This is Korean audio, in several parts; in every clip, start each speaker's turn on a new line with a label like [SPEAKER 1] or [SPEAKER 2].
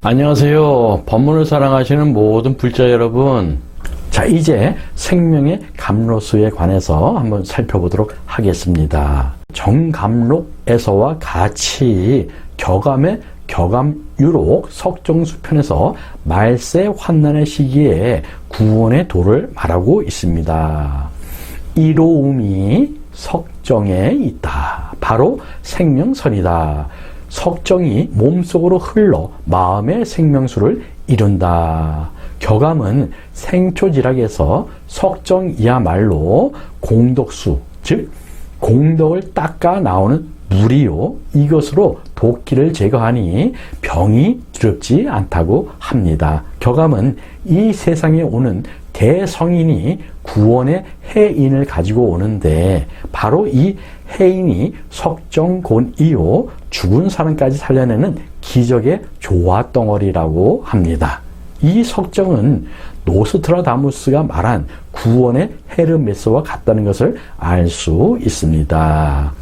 [SPEAKER 1] 안녕하세요. 법문을 사랑하시는 모든 불자 여러분. 자, 이제 생명의 감로수에 관해서 한번 살펴보도록 하겠습니다. 정감록에서와 같이 격암의 격암유록 석정수 편에서 말세 환난의 시기에 구원의 도를 말하고 있습니다. 이로움이 석정에 있다. 바로 생명선이다. 석정이 몸속으로 흘러 마음의 생명수를 이룬다. 격암은 생초지락에서 석정이야말로 공덕수, 즉 공덕을 닦아 나오는 물이요, 이것으로 독기를 제거하니 병이 두렵지 않다고 합니다. 격암은 이 세상에 오는 대성인이 구원의 해인을 가지고 오는데, 바로 이 해인이 석정곤이요, 죽은 사람까지 살려내는 기적의 조화덩어리라고 합니다. 이 석정은 노스트라다무스가 말한 구원의 헤르메스와 같다는 것을 알 수 있습니다.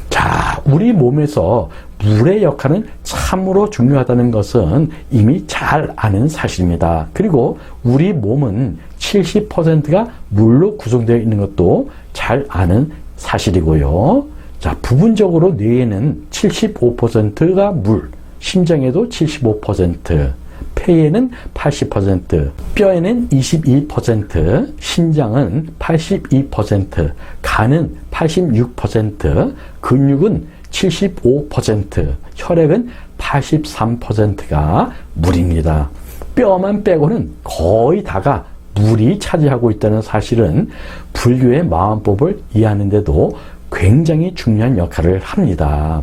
[SPEAKER 1] 자, 우리 몸에서 물의 역할은 참으로 중요하다는 것은 이미 잘 아는 사실입니다. 그리고 우리 몸은 70%가 물로 구성되어 있는 것도 잘 아는 사실이고요. 자, 부분적으로 뇌에는 75%가 물, 심장에도 75%, 폐에는 80%, 뼈에는 22%, 신장은 82%, 간은 86%, 근육은 75%, 혈액은 83%가 물입니다. 뼈만 빼고는 거의 다가 물이 차지하고 있다는 사실은 불교의 마음법을 이해하는 데도 굉장히 중요한 역할을 합니다.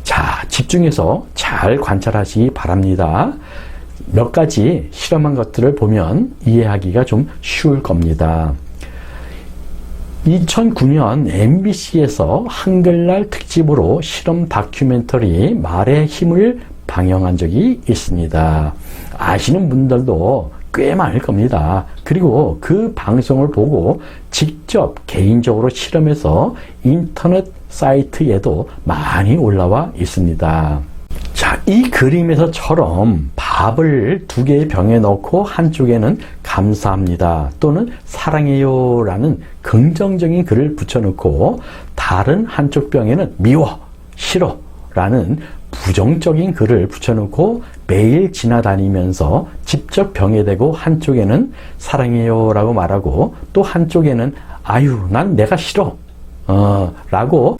[SPEAKER 1] 자, 집중해서 잘 관찰하시기 바랍니다. 몇 가지 실험한 것들을 보면 이해하기가 좀 쉬울 겁니다. 2009년 MBC에서 한글날 특집으로 실험 다큐멘터리 말의 힘을 방영한 적이 있습니다. 아시는 분들도 꽤 많을 겁니다. 그리고 그 방송을 보고 직접 개인적으로 실험해서 인터넷 사이트에도 많이 올라와 있습니다. 자, 이 그림에서처럼 밥을 두 개의 병에 넣고 한쪽에는 감사합니다 또는 사랑해요 라는 긍정적인 글을 붙여놓고 다른 한쪽 병에는 미워, 싫어 라는 부정적인 글을 붙여놓고 매일 지나다니면서 직접 병에 대고 한쪽에는 사랑해요 라고 말하고 또 한쪽에는 아유 난 내가 싫어 라고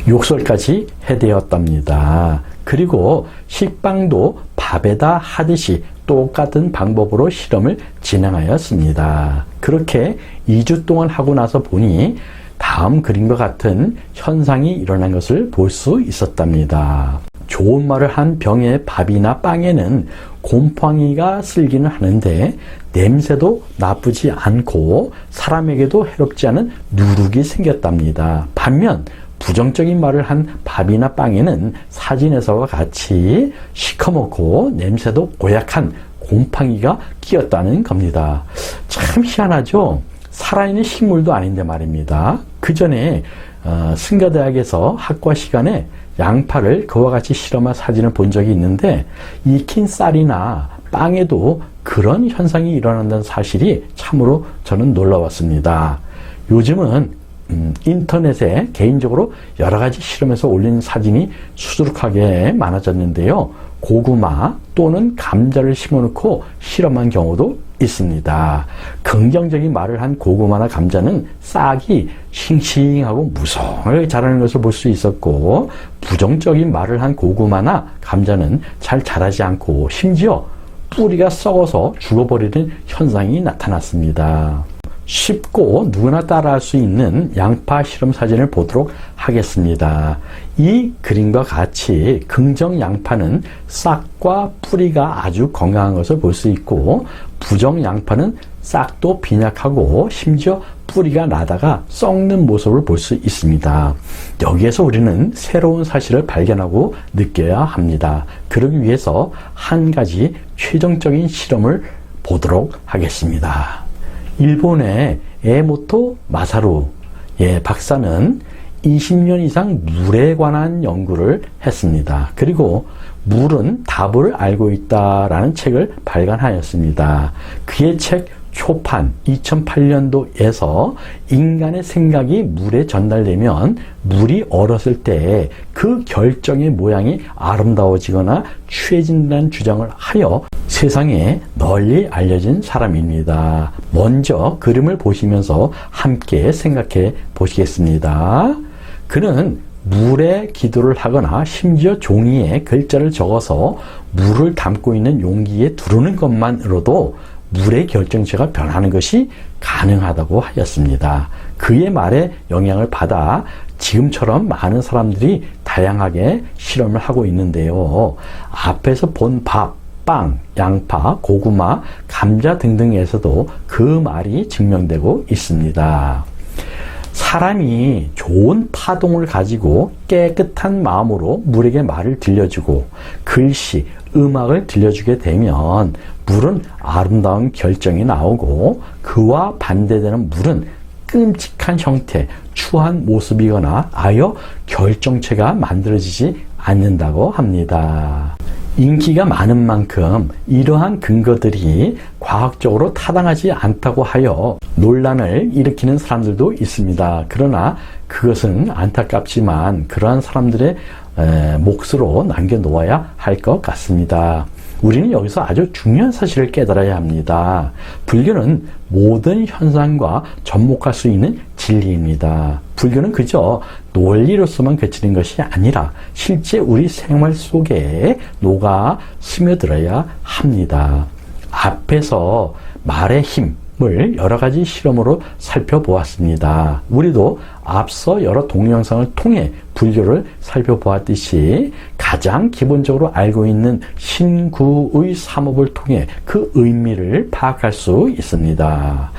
[SPEAKER 1] 욕설까지 해대었답니다. 그리고 식빵도 밥에다 하듯이 똑같은 방법으로 실험을 진행하였습니다. 그렇게 2주 동안 하고 나서 보니 다음 그림과 같은 현상이 일어난 것을 볼 수 있었답니다. 좋은 말을 한 병의 밥이나 빵에는 곰팡이가 쓸기는 하는데 냄새도 나쁘지 않고 사람에게도 해롭지 않은 누룩이 생겼답니다. 반면 부정적인 말을 한 밥이나 빵에는 사진에서와 같이 시커멓고 냄새도 고약한 곰팡이가 끼었다는 겁니다. 참 희한하죠? 살아있는 식물도 아닌데 말입니다. 그 전에 승가대학에서 학과 시간에 양파를 그와 같이 실험한 사진을 본 적이 있는데 익힌 쌀이나 빵에도 그런 현상이 일어난다는 사실이 참으로 저는 놀라웠습니다. 요즘은 인터넷에 개인적으로 여러 가지 실험에서 올린 사진이 수두룩하게 많아졌는데요. 고구마 또는 감자를 심어놓고 실험한 경우도 있습니다. 긍정적인 말을 한 고구마나 감자는 싹이 싱싱하고 무성하게 자라는 것을 볼 수 있었고, 부정적인 말을 한 고구마나 감자는 잘 자라지 않고 심지어 뿌리가 썩어서 죽어버리는 현상이 나타났습니다. 쉽고 누구나 따라할 수 있는 양파 실험 사진을 보도록 하겠습니다. 이 그림과 같이 긍정 양파는 싹과 뿌리가 아주 건강한 것을 볼 수 있고, 부정 양파는 싹도 빈약하고 심지어 뿌리가 나다가 썩는 모습을 볼 수 있습니다. 여기에서 우리는 새로운 사실을 발견하고 느껴야 합니다. 그러기 위해서 한 가지 최종적인 실험을 보도록 하겠습니다. 일본의 에모토 마사루 박사는 20년 이상 물에 관한 연구를 했습니다. 그리고 물은 답을 알고 있다라는 책을 발간하였습니다. 그의 책 초판 2008년도에서 인간의 생각이 물에 전달되면 물이 얼었을 때 그 결정의 모양이 아름다워지거나 취해진다는 주장을 하여 세상에 널리 알려진 사람입니다. 먼저 그림을 보시면서 함께 생각해 보시겠습니다. 그는 물에 기도를 하거나 심지어 종이에 글자를 적어서 물을 담고 있는 용기에 두르는 것만으로도 물의 결정체가 변하는 것이 가능하다고 하였습니다. 그의 말에 영향을 받아 지금처럼 많은 사람들이 다양하게 실험을 하고 있는데요. 앞에서 본 밥, 빵, 양파, 고구마, 감자 등등에서도 그 말이 증명되고 있습니다. 사람이 좋은 파동을 가지고 깨끗한 마음으로 물에게 말을 들려주고 글씨, 음악을 들려주게 되면 물은 아름다운 결정이 나오고 그와 반대되는 물은 끔찍한 형태, 추한 모습이거나 아예 결정체가 만들어지지 않는다고 합니다. 인기가 많은 만큼 이러한 근거들이 과학적으로 타당하지 않다고 하여 논란을 일으키는 사람들도 있습니다. 그러나 그것은 안타깝지만 그러한 사람들의 몫으로 남겨놓아야 할 것 같습니다. 우리는 여기서 아주 중요한 사실을 깨달아야 합니다. 불교는 모든 현상과 접목할 수 있는 진리입니다. 불교는 그저 논리로서만 그치는 것이 아니라 실제 우리 생활 속에 녹아 스며들어야 합니다. 앞에서 말의 힘을 여러 가지 실험으로 살펴보았습니다. 우리도 앞서 여러 동영상을 통해 불교를 살펴보았듯이 가장 기본적으로 알고 있는 신구의 삼업을 통해 그 의미를 파악할 수 있습니다.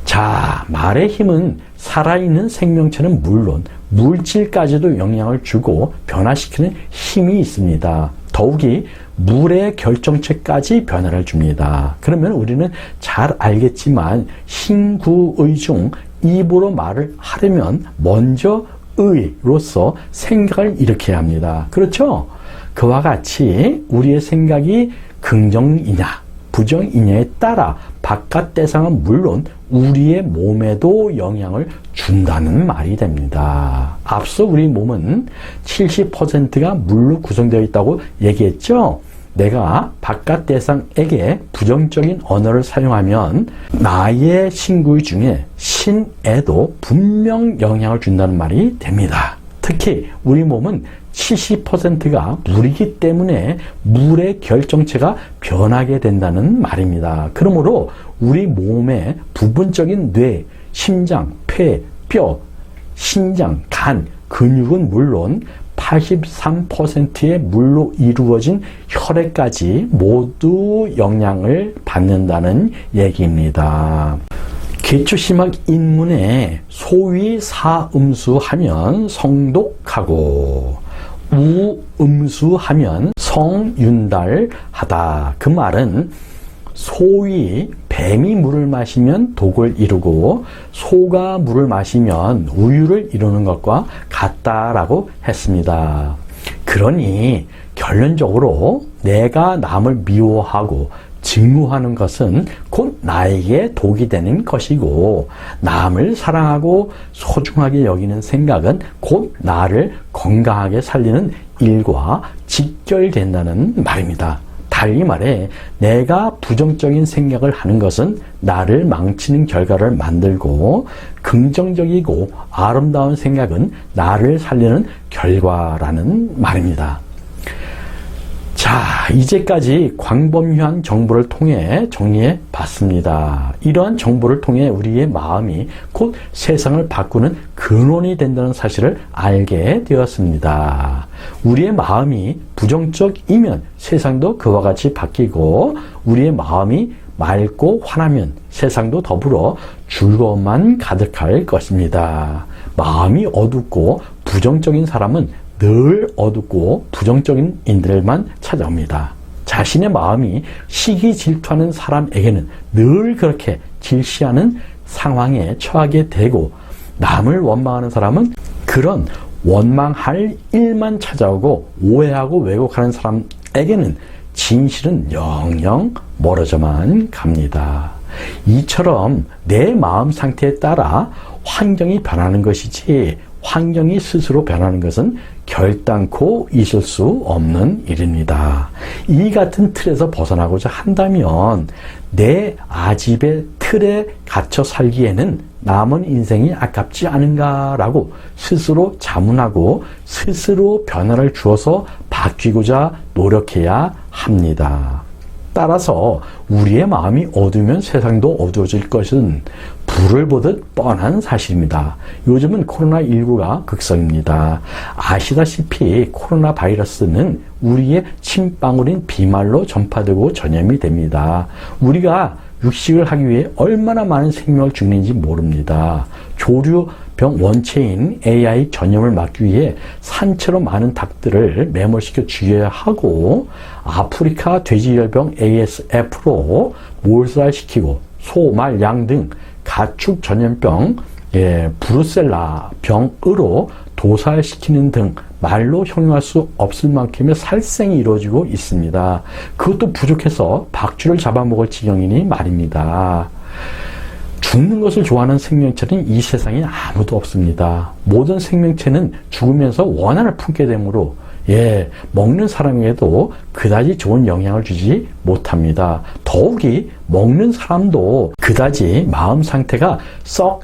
[SPEAKER 1] 자, 말의 힘은 살아있는 생명체는 물론 물질까지도 영향을 주고 변화시키는 힘이 있습니다. 더욱이 물의 결정체까지 변화를 줍니다. 그러면 우리는 잘 알겠지만 신구의 중 입으로 말을 하려면 먼저 의로서 생각을 일으켜야 합니다. 그렇죠? 그와 같이 우리의 생각이 긍정이냐 부정이냐에 따라 바깥 대상은 물론 우리의 몸에도 영향을 준다는 말이 됩니다. 앞서 우리 몸은 70%가 물로 구성되어 있다고 얘기했죠? 내가 바깥 대상에게 부정적인 언어를 사용하면 나의 신구 중에 신에도 분명 영향을 준다는 말이 됩니다. 특히 우리 몸은 70%가 물이기 때문에 물의 결정체가 변하게 된다는 말입니다. 그러므로 우리 몸의 부분적인 뇌, 심장, 폐, 뼈, 신장, 간, 근육은 물론 83%의 물로 이루어진 혈액까지 모두 영향을 받는다는 얘기입니다. 기초심학 인문에 소위 사음수하면 성독하고 우음수하면 성윤달하다. 그 말은 소위 뱀이 물을 마시면 독을 이루고 소가 물을 마시면 우유를 이루는 것과 같다라고 했습니다. 그러니 결론적으로 내가 남을 미워하고 증오하는 것은 곧 나에게 독이 되는 것이고 남을 사랑하고 소중하게 여기는 생각은 곧 나를 건강하게 살리는 일과 직결된다는 말입니다. 달리 말해 내가 부정적인 생각을 하는 것은 나를 망치는 결과를 만들고 긍정적이고 아름다운 생각은 나를 살리는 결과라는 말입니다. 자, 이제까지 광범위한 정보를 통해 정리해 봤습니다. 이러한 정보를 통해 우리의 마음이 곧 세상을 바꾸는 근원이 된다는 사실을 알게 되었습니다. 우리의 마음이 부정적이면 세상도 그와 같이 바뀌고 우리의 마음이 맑고 환하면 세상도 더불어 즐거움만 가득할 것입니다. 마음이 어둡고 부정적인 사람은 늘 어둡고 부정적인 인들만 찾아옵니다. 자신의 마음이 시기 질투하는 사람에게는 늘 그렇게 질시하는 상황에 처하게 되고 남을 원망하는 사람은 그런 원망할 일만 찾아오고 오해하고 왜곡하는 사람 에게는 진실은 영영 멀어져만 갑니다. 이처럼 내 마음 상태에 따라 환경이 변하는 것이지 환경이 스스로 변하는 것은 결단코 있을 수 없는 일입니다. 이 같은 틀에서 벗어나고자 한다면 내 아집의 틀에 갇혀 살기에는 남은 인생이 아깝지 않은가라고 스스로 자문하고 스스로 변화를 주어서 바뀌고자 노력해야 합니다. 따라서 우리의 마음이 어두우면 세상도 어두워질 것은 불을 보듯 뻔한 사실입니다. 요즘은 코로나19가 극성입니다. 아시다시피 코로나 바이러스는 우리의 침방울인 비말로 전파되고 전염이 됩니다. 우리가 육식을 하기 위해 얼마나 많은 생명을 죽이는지 모릅니다. 조류병 원체인 AI 전염을 막기 위해 산채로 많은 닭들을 매몰시켜 죽여야 하고 아프리카 돼지열병 ASF로 몰살시키고 소, 말, 양 등 가축 전염병 브루셀라 병으로 도살시키는 등 말로 형용할 수 없을 만큼의 살생이 이루어지고 있습니다. 그것도 부족해서 박쥐를 잡아먹을 지경이니 말입니다. 죽는 것을 좋아하는 생명체는 이 세상에 아무도 없습니다. 모든 생명체는 죽으면서 원한을 품게 되므로 먹는 사람에게도 그다지 좋은 영향을 주지 못합니다. 더욱이 먹는 사람도 그다지 마음 상태가 썩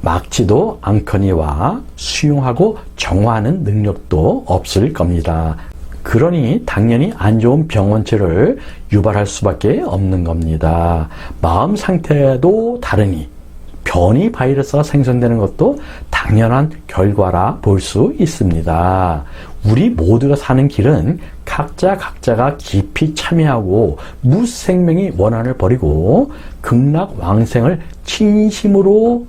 [SPEAKER 1] 막지도 않거니와 수용하고 정화하는 능력도 없을 겁니다. 그러니 당연히 안 좋은 병원체를 유발할 수밖에 없는 겁니다. 마음 상태도 다르니 변이 바이러스가 생성되는 것도 당연한 결과라 볼 수 있습니다. 우리 모두가 사는 길은 각자가 깊이 참여하고 무생명의 원한을 버리고 극락왕생을 진심으로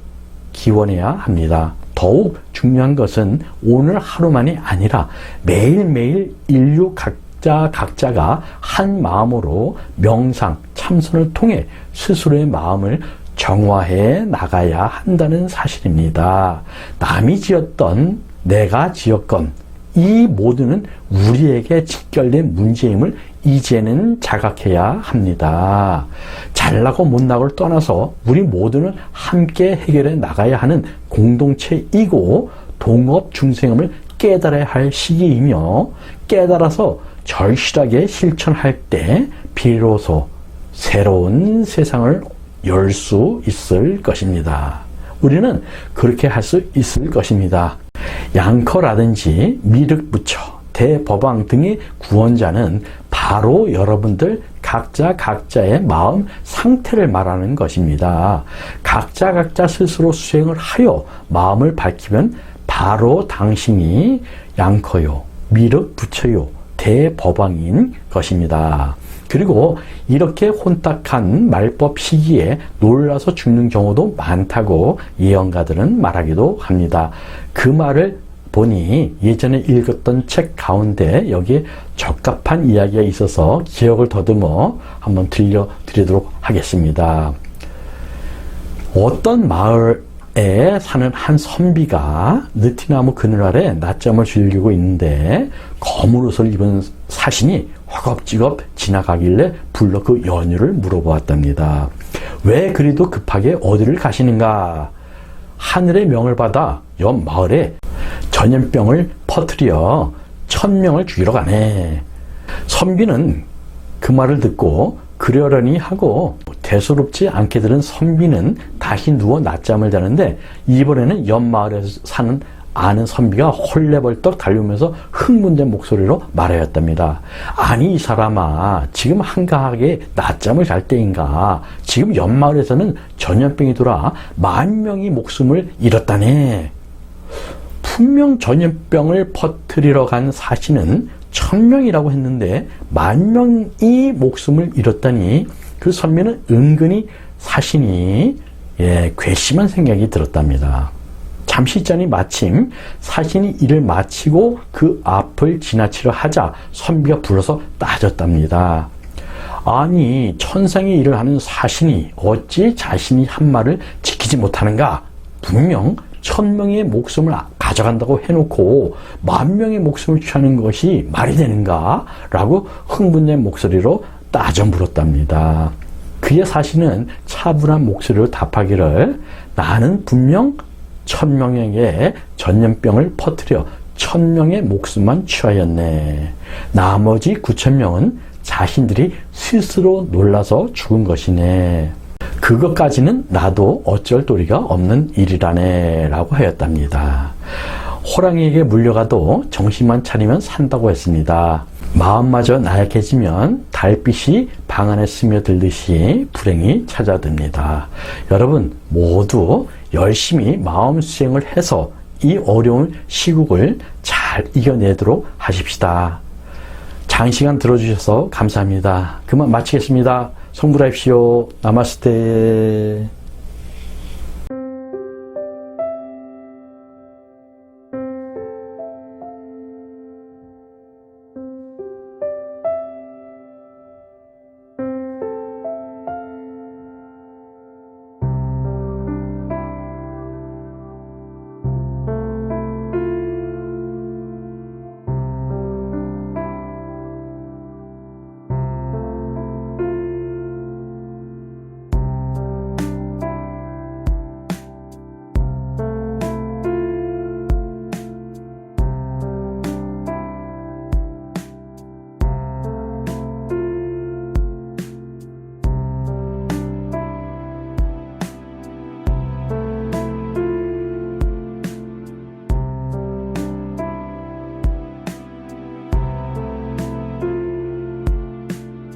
[SPEAKER 1] 기원해야 합니다. 더욱 중요한 것은 오늘 하루만이 아니라 매일매일 인류 각자가 한 마음으로 명상, 참선을 통해 스스로의 마음을 정화해 나가야 한다는 사실입니다. 남이 지었던 내가 지었건 이 모두는 우리에게 직결된 문제임을 이제는 자각해야 합니다. 잘나고 못나고를 떠나서 우리 모두는 함께 해결해 나가야 하는 공동체이고 동업 중생임을 깨달아야 할 시기이며 깨달아서 절실하게 실천할 때 비로소 새로운 세상을 열 수 있을 것입니다. 우리는 그렇게 할 수 있을 것입니다. 양커라든지 미륵부처, 대법왕 등의 구원자는 바로 여러분들 각자의 마음 상태를 말하는 것입니다. 각자 스스로 수행을 하여 마음을 밝히면 바로 당신이 양커요, 미륵부처요, 대법왕인 것입니다. 그리고 이렇게 혼탁한 말법 시기에 놀라서 죽는 경우도 많다고 예언가들은 말하기도 합니다. 그 말을 보니 예전에 읽었던 책 가운데 여기에 적합한 이야기가 있어서 기억을 더듬어 한번 들려드리도록 하겠습니다. 어떤 마을에 사는 한 선비가 느티나무 그늘 아래 낮잠을 즐기고 있는데 검은 옷을 입은 사신이 허겁지겁 지나가길래 불러 그 연유를 물어보았답니다. 왜 그리도 급하게 어디를 가시는가? 하늘의 명을 받아 옆 마을에 전염병을 퍼뜨려 1000명을 죽이러 가네. 선비는 그 말을 듣고 그러려니 하고 대수롭지 않게 들은 선비는 다시 누워 낮잠을 자는데 이번에는 옆 마을에서 사는 아는 선비가 헐레벌떡 달려오면서 흥분된 목소리로 말하였답니다. 아니 이 사람아, 지금 한가하게 낮잠을 잘 때인가? 지금 옆마을에서는 전염병이 돌아 10,000명이 목숨을 잃었다네. 분명 전염병을 퍼뜨리러 간 사신은 1000명이라고 했는데 10,000명이 목숨을 잃었다니 그 선비는 은근히 사신이 괘씸한 생각이 들었답니다. 잠시 있자니 마침 사신이 일을 마치고 그 앞을 지나치려 하자 선비가 불러서 따졌답니다. 아니 천상의 일을 하는 사신이 어찌 자신이 한 말을 지키지 못하는가? 분명 1000명의 목숨을 가져간다고 해놓고 10,000명의 목숨을 취하는 것이 말이 되는가? 라고 흥분된 목소리로 따져 물었답니다. 그의 사신은 차분한 목소리로 답하기를 나는 분명 1,000명에게 전염병을 퍼뜨려 1,000명의 목숨만 취하였네. 나머지 9,000명은 자신들이 스스로 놀라서 죽은 것이네. 그것까지는 나도 어쩔 도리가 없는 일이라네 라고 하였답니다. 호랑이에게 물려가도 정신만 차리면 산다고 했습니다. 마음마저 나약해지면 달빛이 방 안에 스며들듯이 불행이 찾아듭니다. 여러분 모두 열심히 마음 수행을 해서 이 어려운 시국을 잘 이겨내도록 하십시다. 장시간 들어주셔서 감사합니다. 그만 마치겠습니다. 성불하십시오. 나마스테.